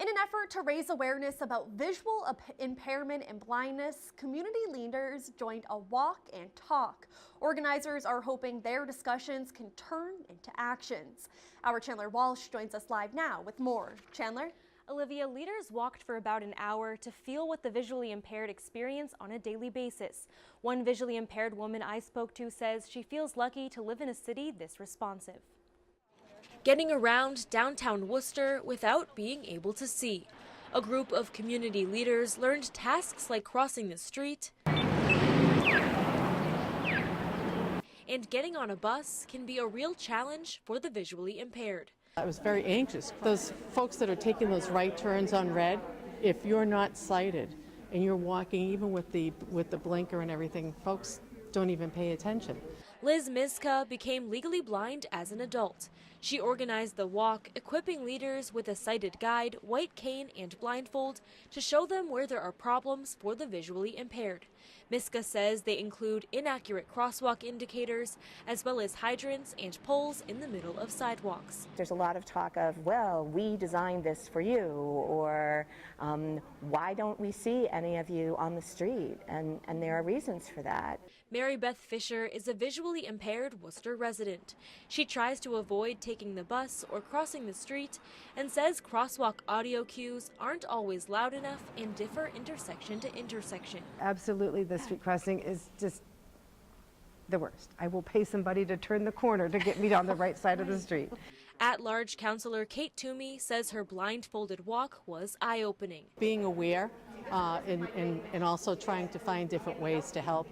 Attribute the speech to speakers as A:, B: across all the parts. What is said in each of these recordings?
A: In an effort to raise awareness about visual impairment and blindness, community leaders joined a walk and talk. Organizers are hoping their discussions can turn into actions. Our Chandler Walsh joins us live now with more. Chandler?
B: Olivia, leaders walked for about an hour to feel what the visually impaired experience on a daily basis. One visually impaired woman I spoke to says she feels lucky to live in a city this responsive. Getting around downtown Worcester without being able to see. A group of community leaders learned tasks like crossing the street and getting on a bus can be a real challenge for the visually impaired.
C: I was very anxious. Those folks that are taking those right turns on red, if you're not sighted and you're walking even with the blinker and everything, folks don't even pay attention.
B: Liz Miska became legally blind as an adult. She organized the walk, equipping leaders with a sighted guide, white cane, and blindfold to show them where there are problems for the visually impaired. Miska says they include inaccurate crosswalk indicators, as well as hydrants and poles in the middle of sidewalks.
D: There's a lot of talk of, well, we designed this for you, or why don't we see any of you on the street? And there are reasons for that.
B: Mary Beth Fisher is a visually impaired Worcester resident. She tries to avoid taking the bus or crossing the street and says crosswalk audio cues aren't always loud enough and differ intersection to intersection.
E: Absolutely, the street crossing is just the worst. I will pay somebody to turn the corner to get me on the right side of the street.
B: At-large counselor Kate Toomey says her blindfolded walk was eye-opening.
C: Being aware and also trying to find different ways to help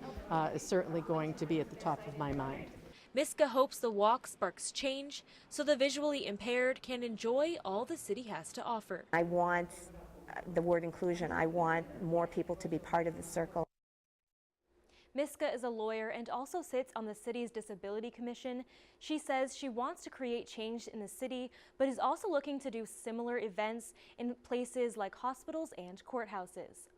C: is certainly going to be at the top of my mind.
B: Miska hopes the walk sparks change so the visually impaired can enjoy all the city has to offer.
D: I want the word inclusion. I want more people to be part of the circle.
B: Miska is a lawyer and also sits on the city's Disability Commission. She says she wants to create change in the city, but is also looking to do similar events in places like hospitals and courthouses.